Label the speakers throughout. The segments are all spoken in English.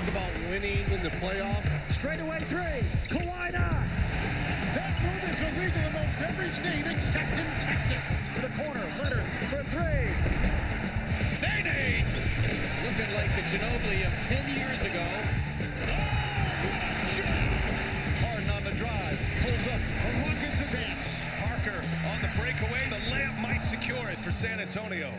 Speaker 1: about winning in the playoffs.
Speaker 2: Straightaway three. Kawhi not.
Speaker 3: That move is illegal in most every state except in Texas.
Speaker 2: To the corner. Leonard for three.
Speaker 3: Day-Day.
Speaker 4: Looking like the Ginobili of 10 years ago.
Speaker 1: Harden on the drive. Pulls up.
Speaker 3: The Rockets advance.
Speaker 1: Parker on the breakaway. The layup might secure it for San Antonio.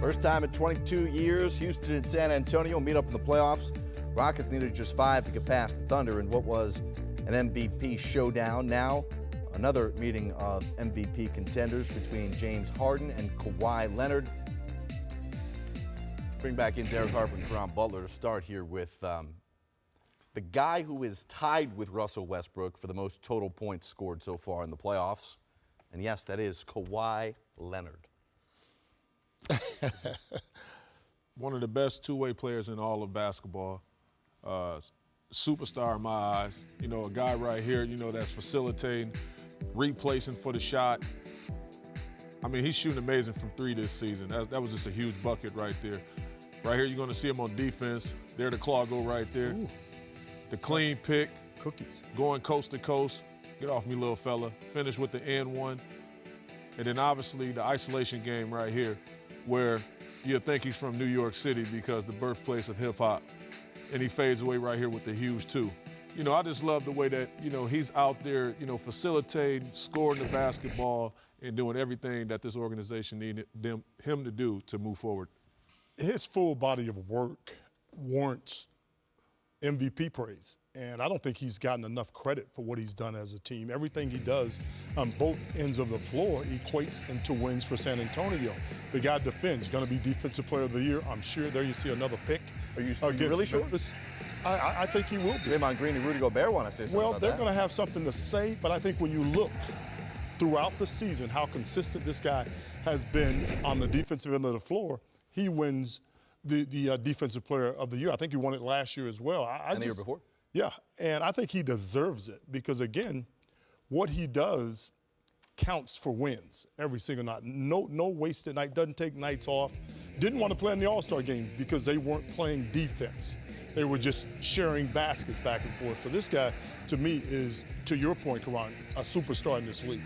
Speaker 5: First time in 22 years, Houston and San Antonio meet up in the playoffs. Rockets needed just 5 to get past the Thunder in what was an MVP showdown. Now, another meeting of MVP contenders between James Harden and Kawhi Leonard. Bring back in Derek Harper and Caron Butler to start here with the guy who is tied with Russell Westbrook for the most total points scored so far in the playoffs. And yes, that is Kawhi Leonard.
Speaker 6: One of the best two-way players in all of basketball. Superstar in my eyes. You know, a guy right here, you know, that's facilitating, replacing for the shot. I mean, he's shooting amazing from three this season. That was just a huge bucket right there. Right here, you're going to see him on defense. There, the claw go right there. Ooh. The clean pick.
Speaker 7: Cookies.
Speaker 6: Going coast to coast. Get off me, little fella. Finish with the N1. And then, obviously, the isolation game right here, where you'll think he's from New York City because the birthplace of hip-hop. And he fades away right here with the huge two. You know, I just love the way that, you know, he's out there, you know, facilitating, scoring the basketball, and doing everything that this organization needed him to do to move forward.
Speaker 7: His full body of work warrants MVP praise. And I don't think he's gotten enough credit for what he's done as a team. Everything he does on both ends of the floor equates into wins for San Antonio. The guy defends, going to be Defensive Player of the Year. I'm sure there you see another pick.
Speaker 5: Are you really sure?
Speaker 7: I think he will be.
Speaker 5: Draymond Green and Rudy Gobert want to say something about that.
Speaker 7: Well, they're going to have something to say, but I think when you look throughout the season how consistent this guy has been on the defensive end of the floor, he wins the Defensive Player of the Year. I think he won it last year as well.
Speaker 5: And the year before?
Speaker 7: Yeah, and I think he deserves it because, again, what he does counts for wins every single night. No wasted night, doesn't take nights off. Didn't want to play in the All-Star game because they weren't playing defense. They were just sharing baskets back and forth. So this guy, to me, is, to your point, Caron, a superstar in this league.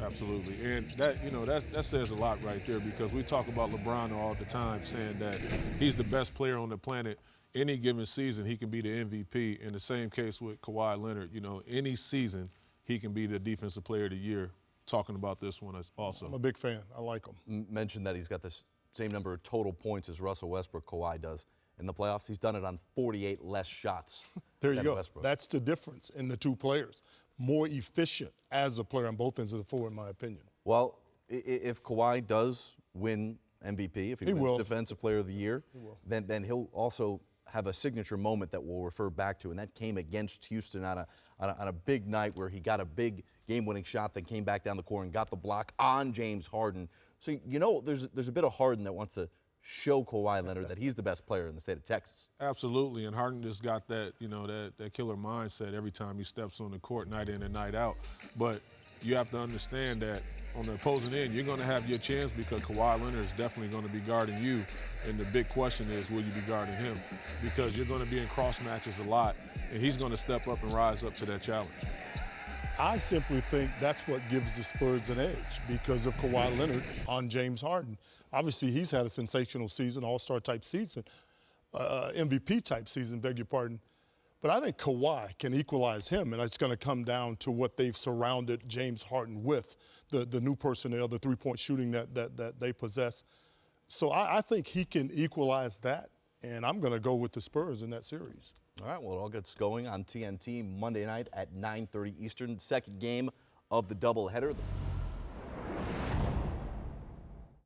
Speaker 6: Absolutely, and that, you know, that says a lot right there because we talk about LeBron all the time saying that he's the best player on the planet. Any given season, he can be the MVP. In the same case with Kawhi Leonard, you know, any season, he can be the Defensive Player of the Year. Talking about this one as also.
Speaker 7: I'm a big fan. I like him.
Speaker 5: Mentioned that he's got this same number of total points as Russell Westbrook, Kawhi does. In the playoffs, he's done it on 48 less shots.
Speaker 7: There you go.
Speaker 5: Westbrook.
Speaker 7: That's the difference in the two players. More efficient as a player on both ends of the floor, in my opinion.
Speaker 5: Well, if Kawhi does win MVP, if he wins Defensive Player of the Year, then he'll also have a signature moment that we'll refer back to, and that came against Houston on a big night where he got a big game-winning shot, then came back down the court and got the block on James Harden. So, you know, there's a bit of Harden that wants to show Kawhi Leonard that he's the best player in the state of Texas.
Speaker 6: Absolutely, and Harden just got that, you know, that killer mindset every time he steps on the court, night in and night out. But you have to understand that on the opposing end, you're going to have your chance because Kawhi Leonard is definitely going to be guarding you. And the big question is, will you be guarding him? Because you're going to be in cross matches a lot, and he's going to step up and rise up to that challenge.
Speaker 7: I simply think that's what gives the Spurs an edge because of Kawhi Leonard on James Harden. Obviously, he's had a sensational season, all-star type season, MVP type season, beg your pardon. But I think Kawhi can equalize him, and it's going to come down to what they've surrounded James Harden with, the new personnel, the three-point shooting that they possess. So I think he can equalize that, and I'm going to go with the Spurs in that series.
Speaker 5: All right, well, it all gets going on TNT Monday night at 9:30 Eastern, second game of the doubleheader.